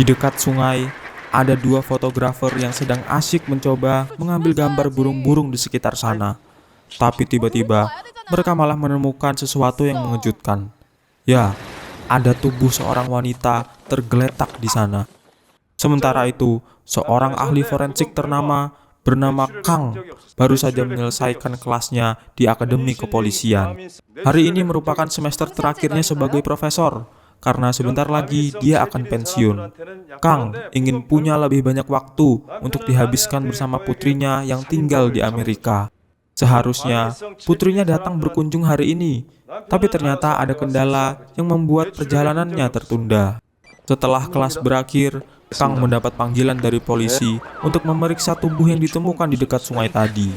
Di dekat sungai, ada dua fotografer yang sedang asyik mencoba mengambil gambar burung-burung di sekitar sana. Tapi tiba-tiba, mereka malah menemukan sesuatu yang mengejutkan. Ya, ada tubuh seorang wanita tergeletak di sana. Sementara itu, seorang ahli forensik ternama bernama Kang baru saja menyelesaikan kelasnya di Akademi Kepolisian. Hari ini merupakan semester terakhirnya sebagai profesor, karena sebentar lagi dia akan pensiun. Kang ingin punya lebih banyak waktu untuk dihabiskan bersama putrinya yang tinggal di Amerika. Seharusnya putrinya datang berkunjung hari ini, tapi ternyata ada kendala yang membuat perjalanannya tertunda. Setelah kelas berakhir, Kang mendapat panggilan dari polisi untuk memeriksa tubuh yang ditemukan di dekat sungai tadi.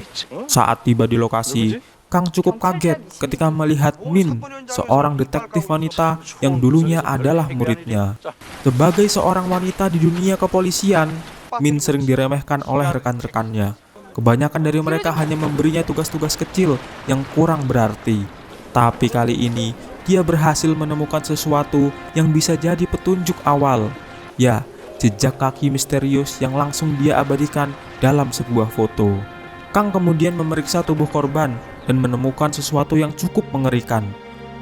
Saat tiba di lokasi, Kang cukup kaget ketika melihat Min, seorang detektif wanita yang dulunya adalah muridnya. Sebagai seorang wanita di dunia kepolisian, Min sering diremehkan oleh rekan-rekannya. Kebanyakan dari mereka hanya memberinya tugas-tugas kecil yang kurang berarti. Tapi kali ini, dia berhasil menemukan sesuatu yang bisa jadi petunjuk awal. Ya, jejak kaki misterius yang langsung dia abadikan dalam sebuah foto. Kang kemudian memeriksa tubuh korban dan menemukan sesuatu yang cukup mengerikan.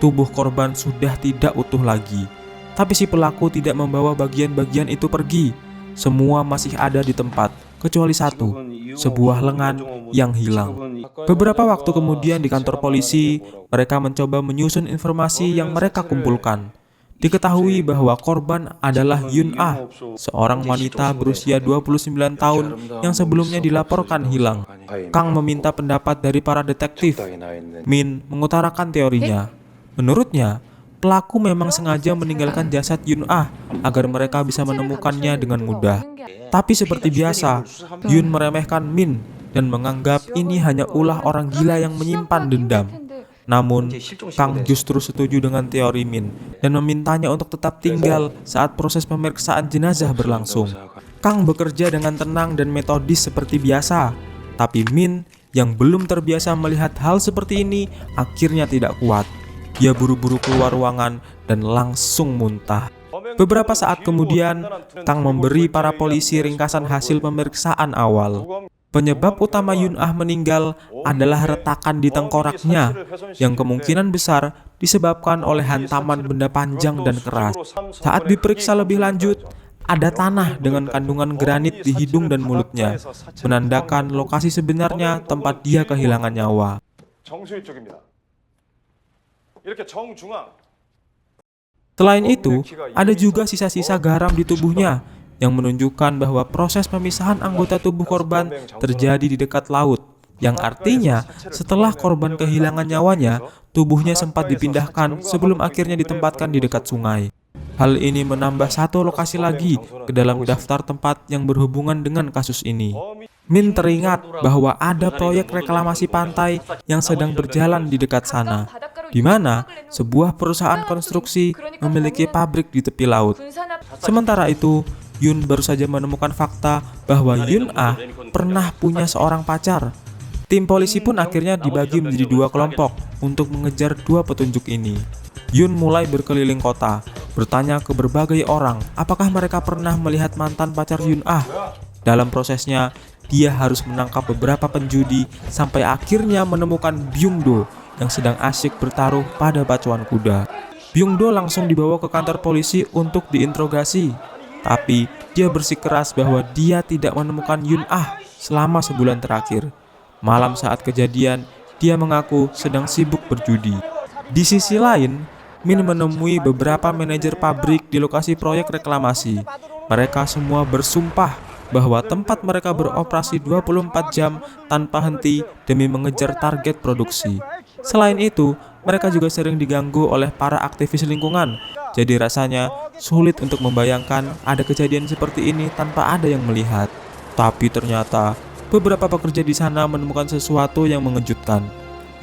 Tubuh korban sudah tidak utuh lagi, tapi si pelaku tidak membawa bagian-bagian itu pergi. Semua masih ada di tempat, kecuali satu, sebuah lengan yang hilang. Beberapa waktu kemudian di kantor polisi, mereka mencoba menyusun informasi yang mereka kumpulkan. Diketahui bahwa korban adalah Yun Ah, seorang wanita berusia 29 tahun yang sebelumnya dilaporkan hilang. Kang meminta pendapat dari para detektif. Min mengutarakan teorinya. Menurutnya, pelaku memang sengaja meninggalkan jasad Yun Ah agar mereka bisa menemukannya dengan mudah. Tapi seperti biasa, Yun meremehkan Min dan menganggap ini hanya ulah orang gila yang menyimpan dendam. Namun, Kang justru setuju dengan teori Min dan memintanya untuk tetap tinggal saat proses pemeriksaan jenazah berlangsung. Kang bekerja dengan tenang dan metodis seperti biasa, tapi Min yang belum terbiasa melihat hal seperti ini akhirnya tidak kuat. Dia buru-buru keluar ruangan dan langsung muntah. Beberapa saat kemudian, Kang memberi para polisi ringkasan hasil pemeriksaan awal. Penyebab utama Yun Ah meninggal adalah retakan di tengkoraknya yang kemungkinan besar disebabkan oleh hantaman benda panjang dan keras. Saat diperiksa lebih lanjut, ada tanah dengan kandungan granit di hidung dan mulutnya, menandakan lokasi sebenarnya tempat dia kehilangan nyawa. Selain itu, ada juga sisa-sisa garam di tubuhnya yang menunjukkan bahwa proses pemisahan anggota tubuh korban terjadi di dekat laut, yang artinya setelah korban kehilangan nyawanya, tubuhnya sempat dipindahkan sebelum akhirnya ditempatkan di dekat sungai. Hal ini menambah satu lokasi lagi ke dalam daftar tempat yang berhubungan dengan kasus ini. Min teringat bahwa ada proyek reklamasi pantai yang sedang berjalan di dekat sana, di mana sebuah perusahaan konstruksi memiliki pabrik di tepi laut. Sementara itu, Yun baru saja menemukan fakta bahwa Yun Ah pernah punya seorang pacar. Tim polisi pun akhirnya dibagi menjadi dua kelompok untuk mengejar dua petunjuk ini. Yun mulai berkeliling kota, bertanya ke berbagai orang apakah mereka pernah melihat mantan pacar Yun Ah. Dalam prosesnya, dia harus menangkap beberapa penjudi sampai akhirnya menemukan Byung-do yang sedang asyik bertaruh pada pacuan kuda. Byung-do langsung dibawa ke kantor polisi untuk diinterogasi. Tapi dia bersikeras bahwa dia tidak menemukan Yun Ah selama sebulan terakhir. Malam saat kejadian, dia mengaku sedang sibuk berjudi. Di sisi lain, Min menemui beberapa manajer pabrik di lokasi proyek reklamasi. Mereka semua bersumpah bahwa tempat mereka beroperasi 24 jam tanpa henti demi mengejar target produksi. Selain itu, mereka juga sering diganggu oleh para aktivis lingkungan. Jadi rasanya sulit untuk membayangkan ada kejadian seperti ini tanpa ada yang melihat. Tapi ternyata beberapa pekerja di sana menemukan sesuatu yang mengejutkan.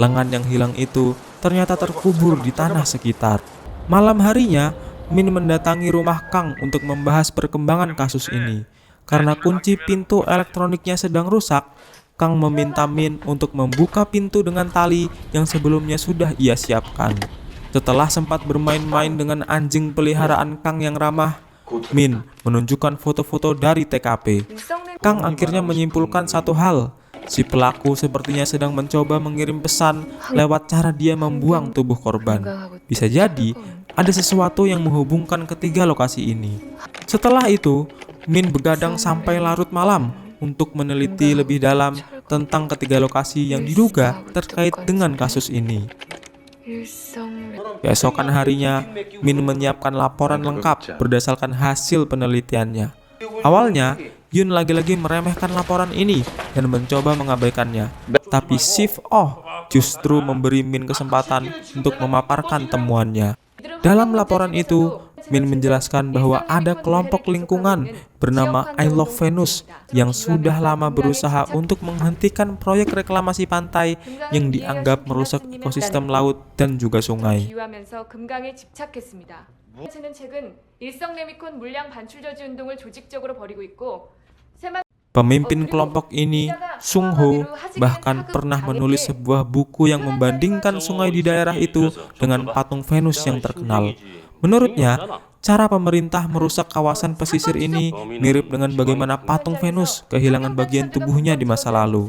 Lengan yang hilang itu ternyata terkubur di tanah sekitar. Malam harinya, Min mendatangi rumah Kang untuk membahas perkembangan kasus ini. Karena kunci pintu elektroniknya sedang rusak, Kang meminta Min untuk membuka pintu dengan tali yang sebelumnya sudah ia siapkan. Setelah sempat bermain-main dengan anjing peliharaan Kang yang ramah, Min menunjukkan foto-foto dari TKP. Kang akhirnya menyimpulkan satu hal. Si pelaku sepertinya sedang mencoba mengirim pesan lewat cara dia membuang tubuh korban. Bisa jadi ada sesuatu yang menghubungkan ketiga lokasi ini. Setelah itu, Min begadang sampai larut malam untuk meneliti lebih dalam tentang ketiga lokasi yang diduga terkait dengan kasus ini. Keesokan harinya, Min menyiapkan laporan lengkap berdasarkan hasil penelitiannya. Awalnya, Yun lagi-lagi meremehkan laporan ini dan mencoba mengabaikannya. Tapi Shift Oh justru memberi Min kesempatan untuk memaparkan temuannya. Dalam laporan itu, Min menjelaskan bahwa ada kelompok lingkungan bernama I Love Venus yang sudah lama berusaha untuk menghentikan proyek reklamasi pantai yang dianggap merusak ekosistem laut dan juga sungai. Pemimpin kelompok ini, Sung Ho, bahkan pernah menulis sebuah buku yang membandingkan sungai di daerah itu dengan patung Venus yang terkenal. Menurutnya, cara pemerintah merusak kawasan pesisir ini mirip dengan bagaimana patung Venus kehilangan bagian tubuhnya di masa lalu.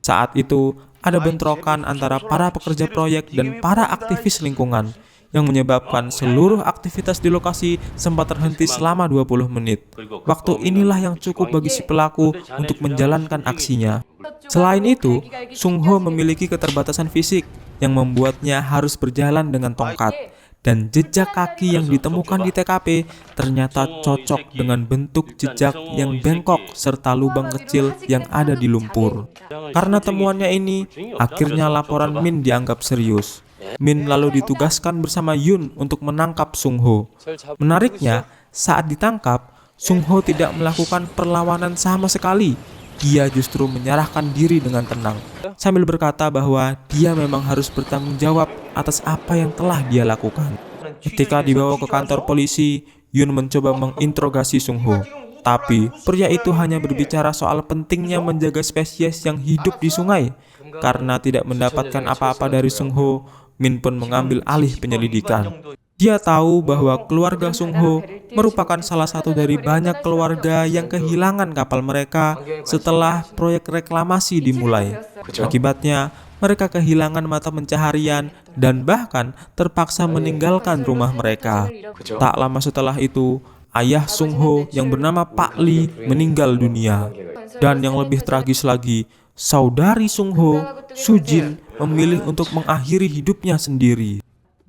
Saat itu, ada bentrokan antara para pekerja proyek dan para aktivis lingkungan yang menyebabkan seluruh aktivitas di lokasi sempat terhenti selama 20 menit. Waktu inilah yang cukup bagi si pelaku untuk menjalankan aksinya. Selain itu, Sung Ho memiliki keterbatasan fisik yang membuatnya harus berjalan dengan tongkat. Dan jejak kaki yang ditemukan di TKP ternyata cocok dengan bentuk jejak yang bengkok serta lubang kecil yang ada di lumpur. Karena temuannya ini, akhirnya laporan Min dianggap serius. Min lalu ditugaskan bersama Yun untuk menangkap Sung Ho. Menariknya, saat ditangkap, Sung Ho tidak melakukan perlawanan sama sekali. Dia justru menyerahkan diri dengan tenang, sambil berkata bahwa dia memang harus bertanggung jawab atas apa yang telah dia lakukan. Ketika dibawa ke kantor polisi, Yun mencoba menginterogasi Sung Ho. Tapi, pria itu hanya berbicara soal pentingnya menjaga spesies yang hidup di sungai. Karena tidak mendapatkan apa-apa dari Sung Ho, Min pun mengambil alih penyelidikan. Dia tahu bahwa keluarga Sung Ho merupakan salah satu dari banyak keluarga yang kehilangan kapal mereka setelah proyek reklamasi dimulai. Akibatnya, mereka kehilangan mata pencaharian dan bahkan terpaksa meninggalkan rumah mereka. Tak lama setelah itu, ayah Sung Ho yang bernama Pak Lee meninggal dunia. Dan yang lebih tragis lagi, saudari Sung Ho, Su Jin, memilih untuk mengakhiri hidupnya sendiri.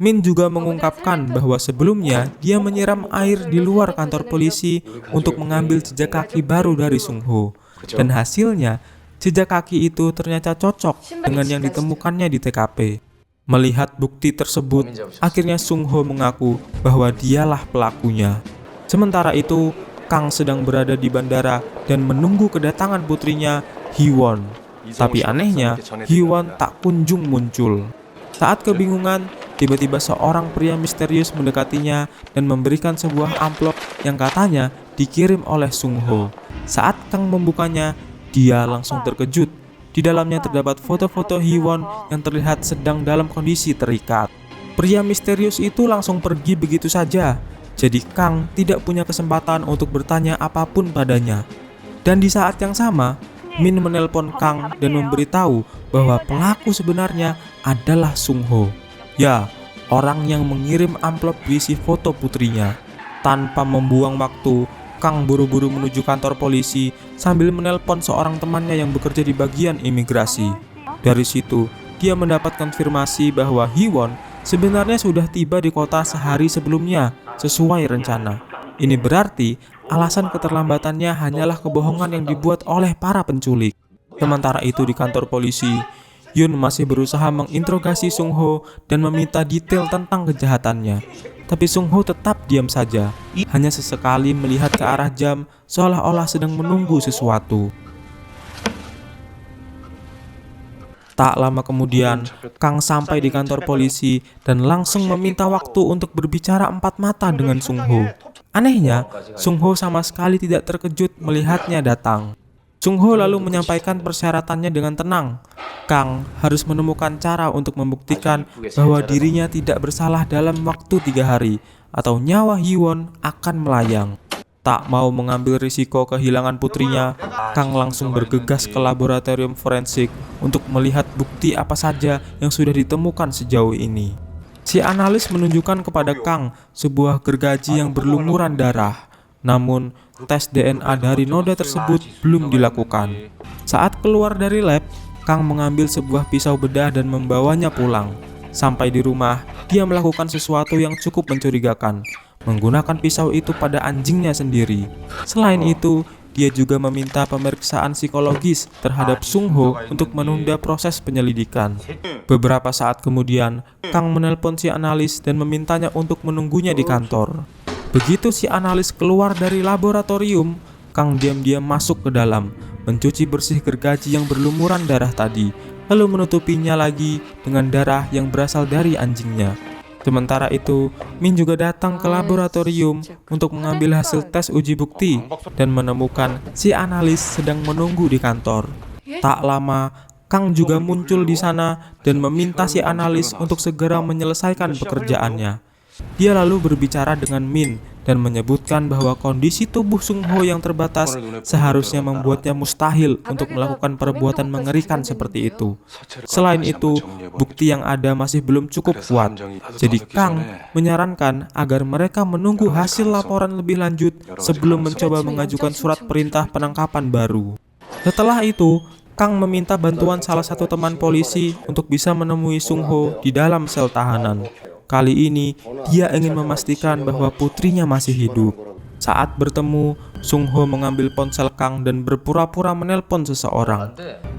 Min juga mengungkapkan bahwa sebelumnya dia menyiram air di luar kantor polisi untuk mengambil jejak kaki baru dari Sung Ho. Dan hasilnya, jejak kaki itu ternyata cocok dengan yang ditemukannya di TKP. Melihat bukti tersebut, akhirnya Sung Ho mengaku bahwa dialah pelakunya. Sementara itu, Kang sedang berada di bandara dan menunggu kedatangan putrinya, Hee-won. Tapi anehnya, Hee-won tak kunjung muncul. Saat kebingungan, tiba-tiba seorang pria misterius mendekatinya dan memberikan sebuah amplop yang katanya dikirim oleh Sung Ho. Saat Kang membukanya, dia langsung terkejut. Di dalamnya terdapat foto-foto Hee-won yang terlihat sedang dalam kondisi terikat. Pria misterius itu langsung pergi begitu saja. Jadi Kang tidak punya kesempatan untuk bertanya apapun padanya. Dan di saat yang sama, Min menelpon Kang dan memberitahu bahwa pelaku sebenarnya adalah Sung Ho. Ya, orang yang mengirim amplop berisi foto putrinya. Tanpa membuang waktu, Kang buru-buru menuju kantor polisi sambil menelpon seorang temannya yang bekerja di bagian imigrasi. Dari situ, dia mendapat konfirmasi bahwa Hee-won sebenarnya sudah tiba di kota sehari sebelumnya, sesuai rencana. Ini berarti alasan keterlambatannya hanyalah kebohongan yang dibuat oleh para penculik. Sementara itu di kantor polisi, Yun masih berusaha menginterogasi Sung Ho dan meminta detail tentang kejahatannya. Tapi Sung Ho tetap diam saja, hanya sesekali melihat ke arah jam seolah-olah sedang menunggu sesuatu. Tak lama kemudian, Kang sampai di kantor polisi dan langsung meminta waktu untuk berbicara empat mata dengan Sung Ho. Anehnya, Sung Ho sama sekali tidak terkejut melihatnya datang. Sung Ho lalu menyampaikan persyaratannya dengan tenang. Kang harus menemukan cara untuk membuktikan bahwa dirinya tidak bersalah dalam waktu 3 hari, atau nyawa Hee-won akan melayang. Tak mau mengambil risiko kehilangan putrinya, Kang langsung bergegas ke laboratorium forensik untuk melihat bukti apa saja yang sudah ditemukan sejauh ini. Si analis menunjukkan kepada Kang sebuah gergaji yang berlumuran darah. Namun, tes DNA dari noda tersebut belum dilakukan. Saat keluar dari lab, Kang mengambil sebuah pisau bedah dan membawanya pulang. Sampai di rumah, dia melakukan sesuatu yang cukup mencurigakan, menggunakan pisau itu pada anjingnya sendiri. Selain itu, dia juga meminta pemeriksaan psikologis terhadap Sung Ho untuk menunda proses penyelidikan. Beberapa saat kemudian, Kang menelpon si analis dan memintanya untuk menunggunya di kantor. Begitu si analis keluar dari laboratorium, Kang diam-diam masuk ke dalam, mencuci bersih gergaji yang berlumuran darah tadi, lalu menutupinya lagi dengan darah yang berasal dari anjingnya. Sementara itu, Min juga datang ke laboratorium untuk mengambil hasil tes uji bukti dan menemukan si analis sedang menunggu di kantor. Tak lama, Kang juga muncul di sana dan meminta si analis untuk segera menyelesaikan pekerjaannya. Dia lalu berbicara dengan Min dan menyebutkan bahwa kondisi tubuh Sung Ho yang terbatas seharusnya membuatnya mustahil untuk melakukan perbuatan mengerikan seperti itu. Selain itu, bukti yang ada masih belum cukup kuat. Jadi Kang menyarankan agar mereka menunggu hasil laporan lebih lanjut sebelum mencoba mengajukan surat perintah penangkapan baru. Setelah itu, Kang meminta bantuan salah satu teman polisi untuk bisa menemui Sung Ho di dalam sel tahanan. Kali ini, dia ingin memastikan bahwa putrinya masih hidup. Saat bertemu, Sung Ho mengambil ponsel Kang dan berpura-pura menelpon seseorang.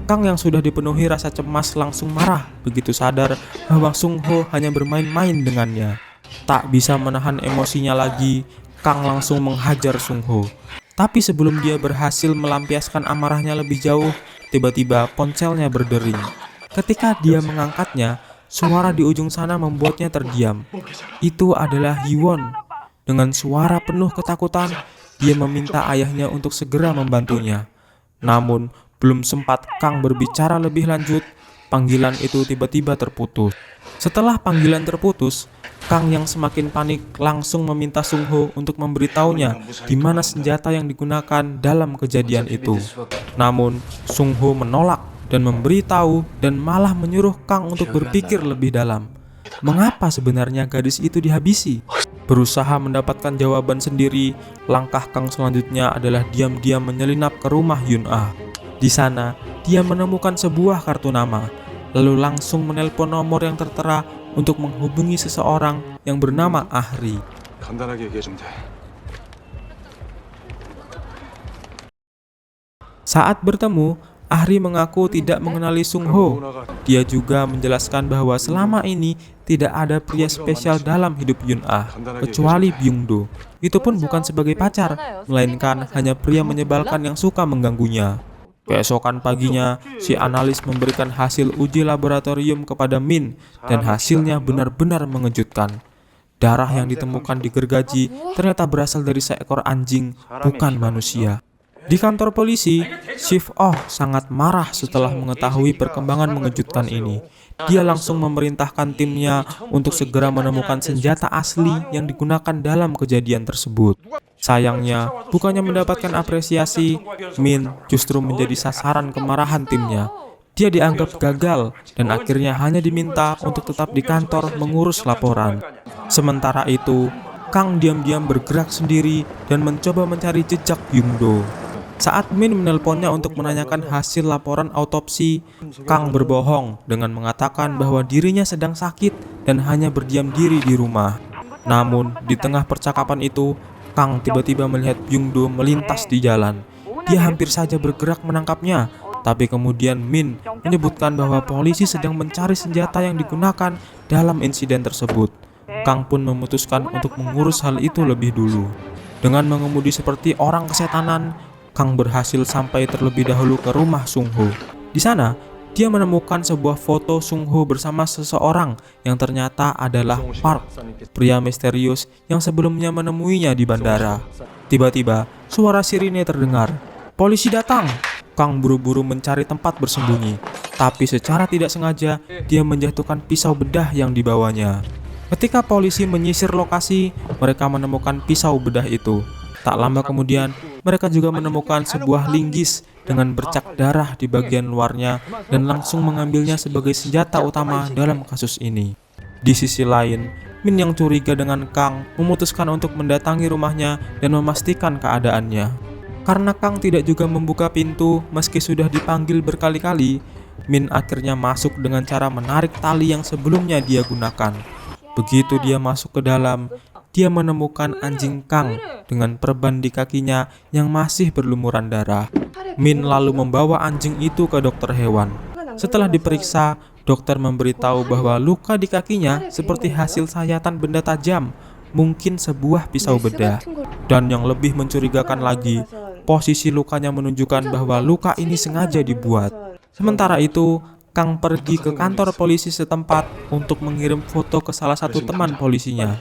Kang yang sudah dipenuhi rasa cemas langsung marah begitu sadar bahwa Sung Ho hanya bermain-main dengannya. Tak bisa menahan emosinya lagi, Kang langsung menghajar Sung Ho. Tapi sebelum dia berhasil melampiaskan amarahnya lebih jauh, tiba-tiba ponselnya berdering. Ketika dia mengangkatnya, suara di ujung sana membuatnya terdiam. Itu adalah Hiwon. Dengan suara penuh ketakutan, dia meminta ayahnya untuk segera membantunya. Namun, belum sempat Kang berbicara lebih lanjut, panggilan itu tiba-tiba terputus. Setelah panggilan terputus, Kang yang semakin panik langsung meminta Sung Ho untuk memberitahunya di mana senjata yang digunakan dalam kejadian itu. Namun, Sung Ho menolak dan memberitahu dan malah menyuruh Kang untuk berpikir lebih dalam. Mengapa sebenarnya gadis itu dihabisi? Berusaha mendapatkan jawaban sendiri, langkah Kang selanjutnya adalah diam-diam menyelinap ke rumah Yun Ah. Di sana, dia menemukan sebuah kartu nama, lalu langsung menelpon nomor yang tertera untuk menghubungi seseorang yang bernama Ahri. Saat bertemu, Ahri mengaku tidak mengenali Sung Ho. Dia juga menjelaskan bahwa selama ini tidak ada pria spesial dalam hidup Yun Ah, kecuali Byung Do. Itu pun bukan sebagai pacar, melainkan hanya pria menyebalkan yang suka mengganggunya. Keesokan paginya, si analis memberikan hasil uji laboratorium kepada Min dan hasilnya benar-benar mengejutkan. Darah yang ditemukan di gergaji ternyata berasal dari seekor anjing, bukan manusia. Di kantor polisi, Chief Oh sangat marah setelah mengetahui perkembangan mengejutkan ini. Dia langsung memerintahkan timnya untuk segera menemukan senjata asli yang digunakan dalam kejadian tersebut. Sayangnya, bukannya mendapatkan apresiasi, Min justru menjadi sasaran kemarahan timnya. Dia dianggap gagal dan akhirnya hanya diminta untuk tetap di kantor mengurus laporan. Sementara itu, Kang diam-diam bergerak sendiri dan mencoba mencari jejak Byung Do. Saat Min menelponnya untuk menanyakan hasil laporan autopsi, Kang berbohong dengan mengatakan bahwa dirinya sedang sakit dan hanya berdiam diri di rumah. Namun, di tengah percakapan itu, Kang tiba-tiba melihat Byung Do melintas di jalan. Dia hampir saja bergerak menangkapnya, tapi kemudian Min menyebutkan bahwa polisi sedang mencari senjata yang digunakan dalam insiden tersebut. Kang pun memutuskan untuk mengurus hal itu lebih dulu. Dengan mengemudi seperti orang kesetanan, Kang berhasil sampai terlebih dahulu ke rumah Sung Ho. Di sana, dia menemukan sebuah foto Sung Ho bersama seseorang yang ternyata adalah Park, pria misterius yang sebelumnya menemuinya di bandara. Tiba-tiba, suara sirine terdengar. Polisi datang! Kang buru-buru mencari tempat bersembunyi, tapi secara tidak sengaja, dia menjatuhkan pisau bedah yang dibawanya. Ketika polisi menyisir lokasi, mereka menemukan pisau bedah itu. Tak lama kemudian, mereka juga menemukan sebuah linggis dengan bercak darah di bagian luarnya dan langsung mengambilnya sebagai senjata utama dalam kasus ini. Di sisi lain, Min yang curiga dengan Kang memutuskan untuk mendatangi rumahnya dan memastikan keadaannya. Karena Kang tidak juga membuka pintu meski sudah dipanggil berkali-kali, Min akhirnya masuk dengan cara menarik tali yang sebelumnya dia gunakan. Begitu dia masuk ke dalam, dia menemukan anjing Kang dengan perban di kakinya yang masih berlumuran darah. Min lalu membawa anjing itu ke dokter hewan. Setelah diperiksa, dokter memberitahu bahwa luka di kakinya seperti hasil sayatan benda tajam, mungkin sebuah pisau bedah. Dan yang lebih mencurigakan lagi, posisi lukanya menunjukkan bahwa luka ini sengaja dibuat. Sementara itu, Kang pergi ke kantor polisi setempat untuk mengirim foto ke salah satu teman polisinya.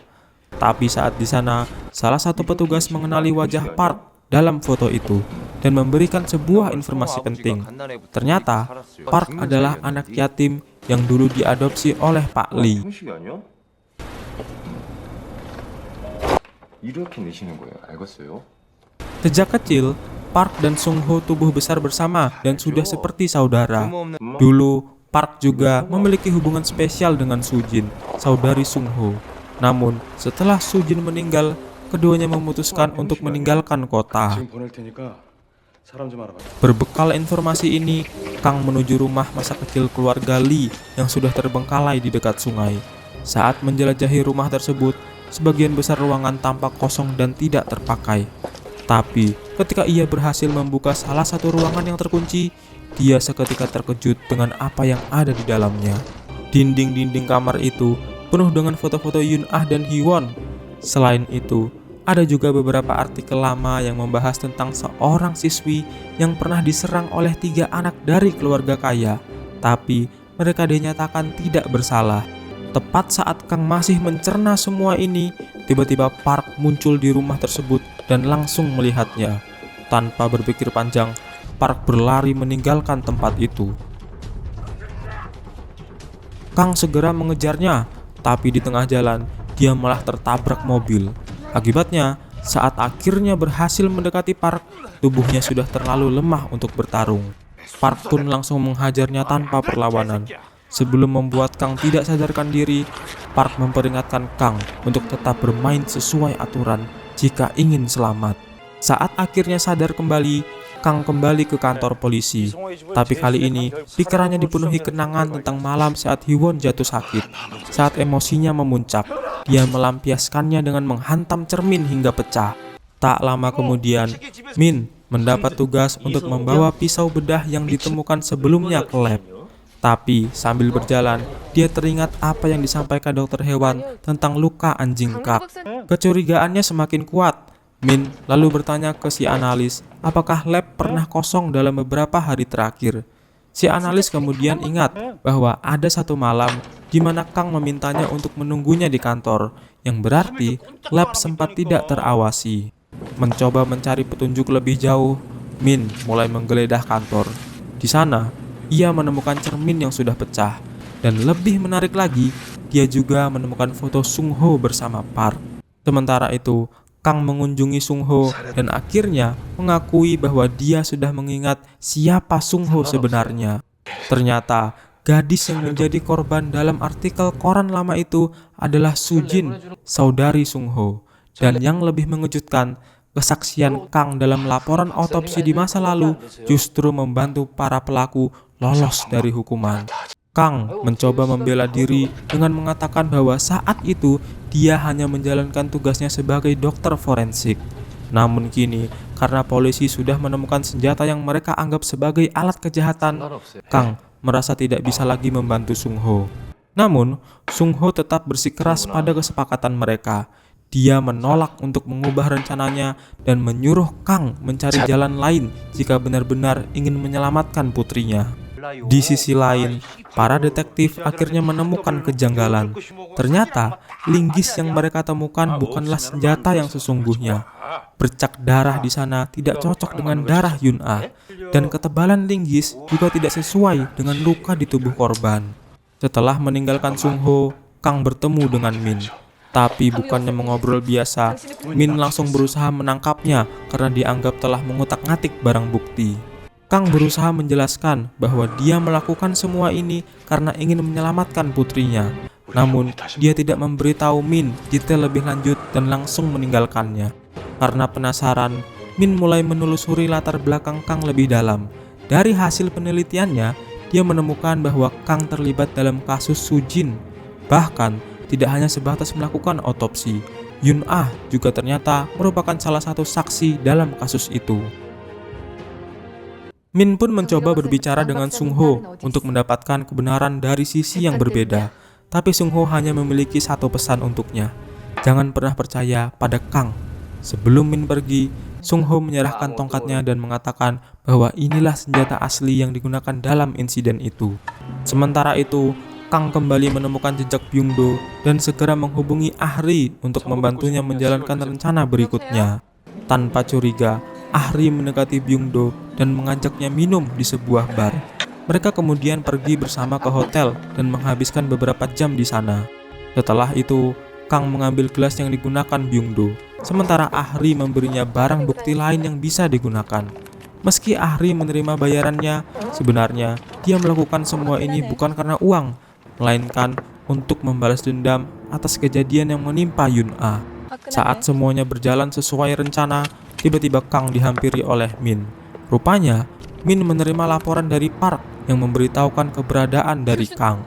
Tapi saat di sana, salah satu petugas mengenali wajah Park dalam foto itu dan memberikan sebuah informasi penting. Ternyata, Park adalah anak yatim yang dulu diadopsi oleh Pak Lee. Sejak kecil, Park dan Sung Ho tumbuh besar bersama dan sudah seperti saudara. Dulu, Park juga memiliki hubungan spesial dengan Sujin, saudari Sung Ho. Namun, setelah Sujin meninggal, keduanya memutuskan untuk meninggalkan kota. Berbekal informasi ini, Kang menuju rumah masa kecil keluarga Lee yang sudah terbengkalai di dekat sungai. Saat menjelajahi rumah tersebut, sebagian besar ruangan tampak kosong dan tidak terpakai. Tapi, ketika ia berhasil membuka salah satu ruangan yang terkunci, dia seketika terkejut dengan apa yang ada di dalamnya. Dinding-dinding kamar itu penuh dengan foto-foto Yun Ah dan Hee-won. Selain itu, ada juga beberapa artikel lama yang membahas tentang seorang siswi yang pernah diserang oleh 3 anak dari keluarga kaya, tapi mereka dinyatakan tidak bersalah. Tepat saat Kang masih mencerna semua ini, tiba-tiba Park muncul di rumah tersebut dan langsung melihatnya. Tanpa berpikir panjang, Park berlari meninggalkan tempat itu. Kang segera mengejarnya, tapi di tengah jalan, dia malah tertabrak mobil. Akibatnya, saat akhirnya berhasil mendekati Park, tubuhnya sudah terlalu lemah untuk bertarung. Park pun langsung menghajarnya tanpa perlawanan. Sebelum membuat Kang tidak sadarkan diri, Park memperingatkan Kang untuk tetap bermain sesuai aturan jika ingin selamat. Saat akhirnya sadar kembali, Kang kembali ke kantor polisi. Tapi kali ini, pikirannya dipenuhi kenangan tentang malam saat Hee-won jatuh sakit. Saat emosinya memuncak, dia melampiaskannya dengan menghantam cermin hingga pecah. Tak lama kemudian, Min mendapat tugas untuk membawa pisau bedah yang ditemukan sebelumnya ke lab. Tapi sambil berjalan, dia teringat apa yang disampaikan dokter hewan tentang luka anjing Kak. Kecurigaannya semakin kuat. Min lalu bertanya ke si analis, apakah lab pernah kosong dalam beberapa hari terakhir. Si analis kemudian ingat bahwa ada satu malam di mana Kang memintanya untuk menunggunya di kantor, yang berarti lab sempat tidak terawasi. Mencoba mencari petunjuk lebih jauh, Min mulai menggeledah kantor. Di sana, ia menemukan cermin yang sudah pecah, dan lebih menarik lagi, dia juga menemukan foto Sung Ho bersama Park. Sementara itu, Kang mengunjungi Sung Ho dan akhirnya mengakui bahwa dia sudah mengingat siapa Sung Ho sebenarnya. Ternyata, gadis yang menjadi korban dalam artikel koran lama itu adalah Sujin, saudari Sung Ho. Dan yang lebih mengejutkan, kesaksian Kang dalam laporan otopsi di masa lalu justru membantu para pelaku lolos dari hukuman. Kang mencoba membela diri dengan mengatakan bahwa saat itu dia hanya menjalankan tugasnya sebagai dokter forensik. Namun kini, karena polisi sudah menemukan senjata yang mereka anggap sebagai alat kejahatan, Kang merasa tidak bisa lagi membantu Sung Ho. Namun, Sung Ho tetap bersikeras pada kesepakatan mereka. Dia menolak untuk mengubah rencananya dan menyuruh Kang mencari jalan lain jika benar-benar ingin menyelamatkan putrinya. Di sisi lain, para detektif akhirnya menemukan kejanggalan. Ternyata, linggis yang mereka temukan bukanlah senjata yang sesungguhnya. Bercak darah di sana tidak cocok dengan darah Yun Ah, dan ketebalan linggis juga tidak sesuai dengan luka di tubuh korban. Setelah meninggalkan Sung Ho, Kang bertemu dengan Min. Tapi bukannya mengobrol biasa, Min langsung berusaha menangkapnya karena dianggap telah mengutak-ngatik barang bukti. Kang berusaha menjelaskan bahwa dia melakukan semua ini karena ingin menyelamatkan putrinya. Namun, dia tidak memberitahu Min detail lebih lanjut dan langsung meninggalkannya. Karena penasaran, Min mulai menelusuri latar belakang Kang lebih dalam. Dari hasil penelitiannya, dia menemukan bahwa Kang terlibat dalam kasus Sujin. Bahkan, tidak hanya sebatas melakukan otopsi, Yun Ah juga ternyata merupakan salah satu saksi dalam kasus itu. Min pun mencoba berbicara dengan Sung Ho untuk mendapatkan kebenaran dari sisi yang berbeda. Tapi Sung Ho hanya memiliki satu pesan untuknya. Jangan pernah percaya pada Kang. Sebelum Min pergi, Sung Ho menyerahkan tongkatnya dan mengatakan bahwa inilah senjata asli yang digunakan dalam insiden itu. Sementara itu, Kang kembali menemukan jejak Byung-do dan segera menghubungi Ahri untuk membantunya menjalankan rencana berikutnya. Tanpa curiga, Ahri mendekati Byung-do dan mengajaknya minum di sebuah bar. Mereka kemudian pergi bersama ke hotel dan menghabiskan beberapa jam di sana. Setelah itu, Kang mengambil gelas yang digunakan Byung-do, sementara Ahri memberinya barang bukti lain yang bisa digunakan. Meski Ahri menerima bayarannya, sebenarnya dia melakukan semua ini bukan karena uang, melainkan untuk membalas dendam atas kejadian yang menimpa Yun Ah. Saat semuanya berjalan sesuai rencana, tiba-tiba Kang dihampiri oleh Min. Rupanya, Min menerima laporan dari Park yang memberitahukan keberadaan dari Kang.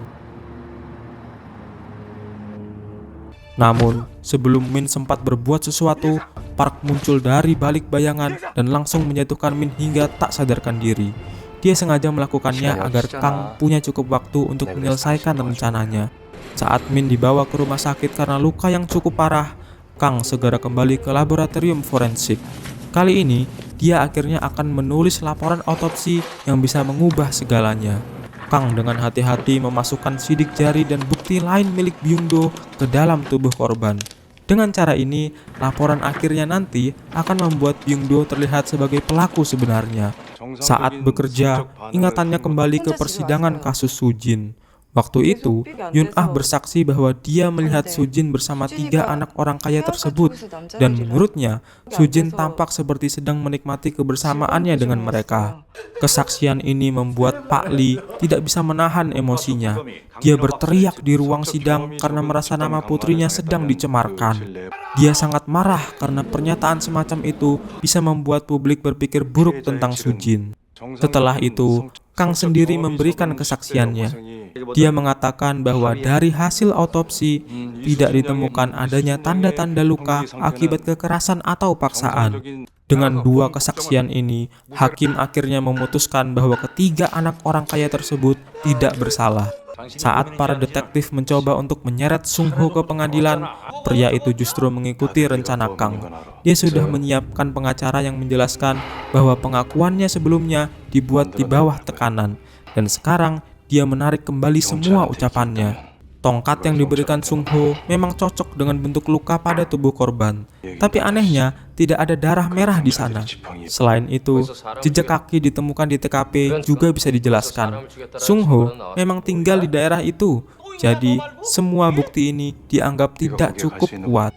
Namun, sebelum Min sempat berbuat sesuatu, Park muncul dari balik bayangan dan langsung menjatuhkan Min hingga tak sadarkan diri. Dia sengaja melakukannya agar Kang punya cukup waktu untuk menyelesaikan rencananya. Saat Min dibawa ke rumah sakit karena luka yang cukup parah, Kang segera kembali ke laboratorium forensik. Kali ini, dia akhirnya akan menulis laporan otopsi yang bisa mengubah segalanya. Kang dengan hati-hati memasukkan sidik jari dan bukti lain milik Byung-do ke dalam tubuh korban. Dengan cara ini, laporan akhirnya nanti akan membuat Byung-do terlihat sebagai pelaku sebenarnya. Saat bekerja, ingatannya kembali ke persidangan kasus Sujin. Waktu itu, Yun Ah bersaksi bahwa dia melihat Sujin bersama 3 anak orang kaya tersebut, dan menurutnya, Sujin tampak seperti sedang menikmati kebersamaannya dengan mereka. Kesaksian ini membuat Pak Lee tidak bisa menahan emosinya. Dia berteriak di ruang sidang karena merasa nama putrinya sedang dicemarkan. Dia sangat marah karena pernyataan semacam itu bisa membuat publik berpikir buruk tentang Sujin. Setelah itu, Kang sendiri memberikan kesaksiannya. Dia mengatakan bahwa dari hasil otopsi tidak ditemukan adanya tanda-tanda luka akibat kekerasan atau paksaan. Dengan 2 kesaksian ini, hakim akhirnya memutuskan bahwa ketiga anak orang kaya tersebut tidak bersalah. Saat para detektif mencoba untuk menyeret Sung Ho ke pengadilan, pria itu justru mengikuti rencana Kang. Dia sudah menyiapkan pengacara yang menjelaskan bahwa pengakuannya sebelumnya dibuat di bawah tekanan, dan sekarang dia menarik kembali semua ucapannya. Tongkat yang diberikan Sung Ho memang cocok dengan bentuk luka pada tubuh korban. Tapi anehnya, tidak ada darah merah di sana. Selain itu, jejak kaki ditemukan di TKP juga bisa dijelaskan. Sung Ho memang tinggal di daerah itu. Jadi, semua bukti ini dianggap tidak cukup kuat.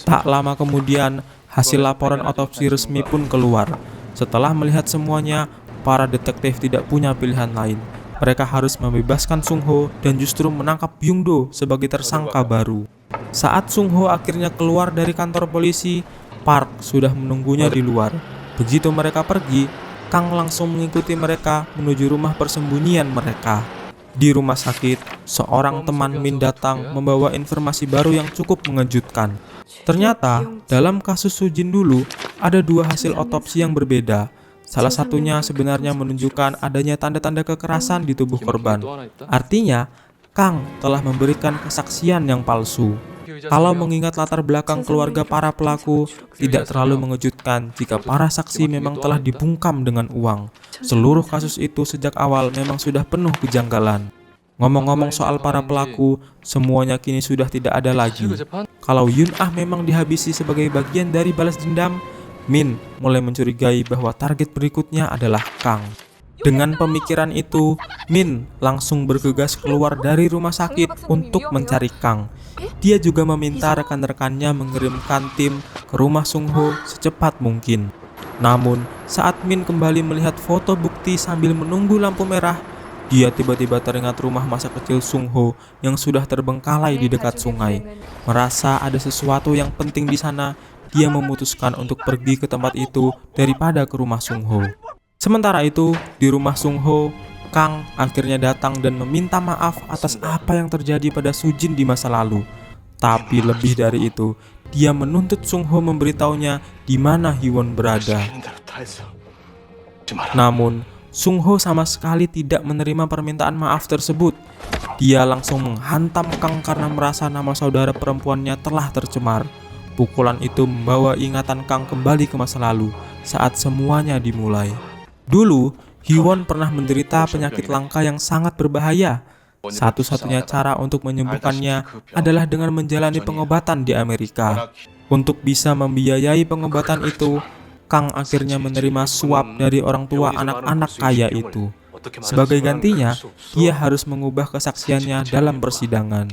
Tak lama kemudian, hasil laporan otopsi resmi pun keluar. Setelah melihat semuanya, para detektif tidak punya pilihan lain. Mereka harus membebaskan Sung Ho dan justru menangkap Byung-do sebagai tersangka baru. Saat Sung Ho akhirnya keluar dari kantor polisi, Park sudah menunggunya di luar. Begitu mereka pergi, Kang langsung mengikuti mereka menuju rumah persembunyian mereka. Di rumah sakit, seorang teman Min datang membawa informasi baru yang cukup mengejutkan. Ternyata, dalam kasus Sujin dulu, ada 2 hasil otopsi yang berbeda. Salah satunya sebenarnya menunjukkan adanya tanda-tanda kekerasan di tubuh korban. Artinya, Kang telah memberikan kesaksian yang palsu. Kalau mengingat latar belakang keluarga para pelaku, tidak terlalu mengejutkan jika para saksi memang telah dibungkam dengan uang. Seluruh kasus itu sejak awal memang sudah penuh kejanggalan. Ngomong-ngomong soal para pelaku, semuanya kini sudah tidak ada lagi. Kalau Yun Ah memang dihabisi sebagai bagian dari balas dendam, Min mulai mencurigai bahwa target berikutnya adalah Kang. Dengan pemikiran itu, Min langsung bergegas keluar dari rumah sakit untuk mencari Kang. Dia juga meminta rekan-rekannya mengirimkan tim ke rumah Sung Ho secepat mungkin. Namun, saat Min kembali melihat foto bukti sambil menunggu lampu merah, dia tiba-tiba teringat rumah masa kecil Sung Ho yang sudah terbengkalai di dekat sungai. Merasa ada sesuatu yang penting di sana, dia memutuskan untuk pergi ke tempat itu daripada ke rumah Sung Ho. Sementara itu, di rumah Sung Ho, Kang akhirnya datang dan meminta maaf atas apa yang terjadi pada Sujin di masa lalu. Tapi lebih dari itu, dia menuntut Sung Ho memberitahunya di mana Hee-won berada. Namun, Sung Ho sama sekali tidak menerima permintaan maaf tersebut. Dia langsung menghantam Kang karena merasa nama saudara perempuannya telah tercemar. Pukulan itu membawa ingatan Kang kembali ke masa lalu saat semuanya dimulai. Dulu, Hee-won pernah menderita penyakit langka yang sangat berbahaya. Satu-satunya cara untuk menyembuhkannya adalah dengan menjalani pengobatan di Amerika. Untuk bisa membiayai pengobatan itu, Kang akhirnya menerima suap dari orang tua anak-anak kaya itu. Sebagai gantinya, dia harus mengubah kesaksiannya dalam persidangan.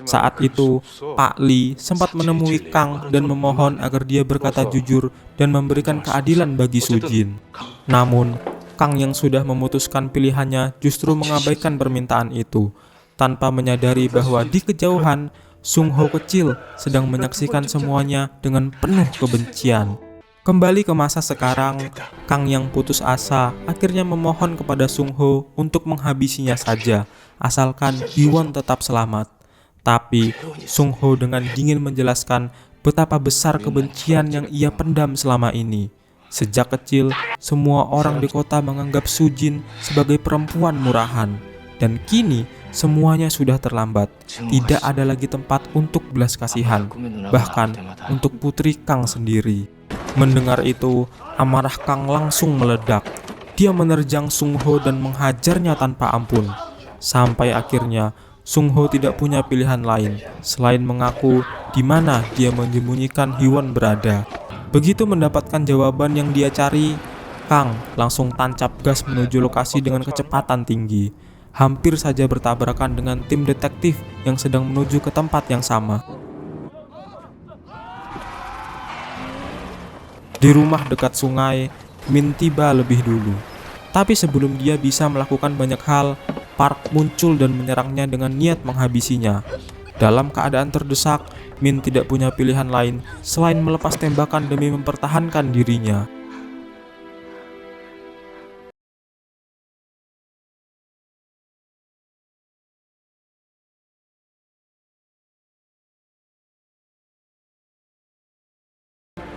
Saat itu, Pak Lee sempat menemui Kang dan memohon agar dia berkata jujur dan memberikan keadilan bagi Sujin. Namun, Kang yang sudah memutuskan pilihannya justru mengabaikan permintaan itu, tanpa menyadari bahwa di kejauhan, Sung Ho kecil sedang menyaksikan semuanya dengan penuh kebencian. Kembali ke masa sekarang, Kang yang putus asa akhirnya memohon kepada Sung Ho untuk menghabisinya saja, asalkan Hee-won tetap selamat. Tapi Sung Ho dengan dingin menjelaskan betapa besar kebencian yang ia pendam selama ini. Sejak kecil, semua orang di kota menganggap Sujin sebagai perempuan murahan. Dan kini, semuanya sudah terlambat. Tidak ada lagi tempat untuk belas kasihan, bahkan untuk putri Kang sendiri. Mendengar itu, amarah Kang langsung meledak. Dia menerjang Sung Ho dan menghajarnya tanpa ampun. Sampai akhirnya, Sung Ho tidak punya pilihan lain selain mengaku di mana dia menyembunyikan Hee-won berada. Begitu mendapatkan jawaban yang dia cari, Kang langsung tancap gas menuju lokasi dengan kecepatan tinggi. Hampir saja bertabrakan dengan tim detektif yang sedang menuju ke tempat yang sama. Di rumah dekat sungai, Min tiba lebih dulu. Tapi sebelum dia bisa melakukan banyak hal, Park muncul dan menyerangnya dengan niat menghabisinya. Dalam keadaan terdesak, Min tidak punya pilihan lain selain melepas tembakan demi mempertahankan dirinya.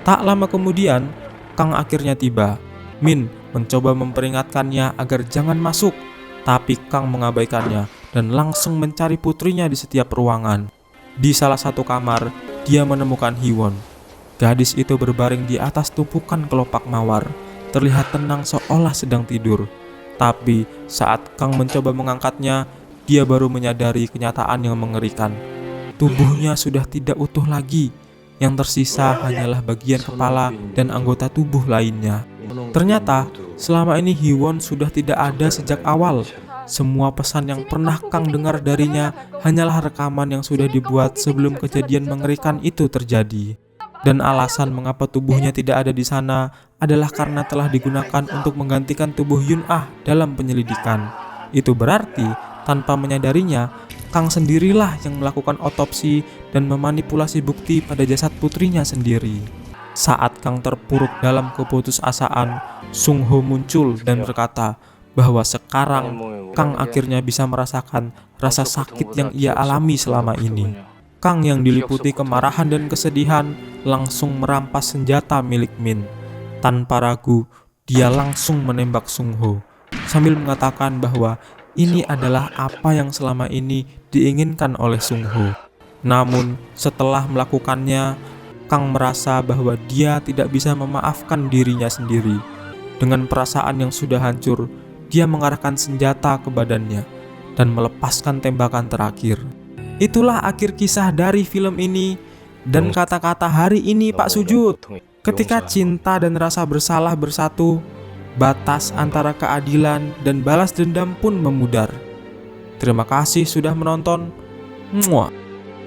Tak lama kemudian, Kang akhirnya tiba. Min mencoba memperingatkannya agar jangan masuk, tapi Kang mengabaikannya dan langsung mencari putrinya di setiap ruangan. Di salah satu kamar, dia menemukan Hee-won. Gadis itu berbaring di atas tumpukan kelopak mawar, terlihat tenang seolah sedang tidur. Tapi saat Kang mencoba mengangkatnya, dia baru menyadari kenyataan yang mengerikan. Tubuhnya sudah tidak utuh lagi. Yang tersisa hanyalah bagian kepala dan anggota tubuh lainnya. Ternyata, selama ini Hee-won sudah tidak ada sejak awal. Semua pesan yang pernah Kang dengar darinya hanyalah rekaman yang sudah dibuat sebelum kejadian mengerikan itu terjadi. Dan alasan mengapa tubuhnya tidak ada di sana adalah karena telah digunakan untuk menggantikan tubuh Yun-ah dalam penyelidikan. Itu berarti, tanpa menyadarinya, Kang sendirilah yang melakukan otopsi dan memanipulasi bukti pada jasad putrinya sendiri. Saat Kang terpuruk dalam keputusasaan, Sung Ho muncul dan berkata bahwa sekarang Kang akhirnya bisa merasakan rasa sakit yang ia alami selama ini. Kang yang diliputi kemarahan dan kesedihan langsung merampas senjata milik Min. Tanpa ragu, dia langsung menembak Sung Ho sambil mengatakan bahwa ini adalah apa yang selama ini diinginkan oleh Sung Ho. Namun, setelah melakukannya, Kang merasa bahwa dia tidak bisa memaafkan dirinya sendiri. Dengan perasaan yang sudah hancur, dia mengarahkan senjata ke badannya dan melepaskan tembakan terakhir. Itulah akhir kisah dari film ini. Dan kata-kata hari ini, Pak Sujud, ketika cinta dan rasa bersalah bersatu, batas antara keadilan dan balas dendam pun memudar. Terima kasih sudah menonton. Muah.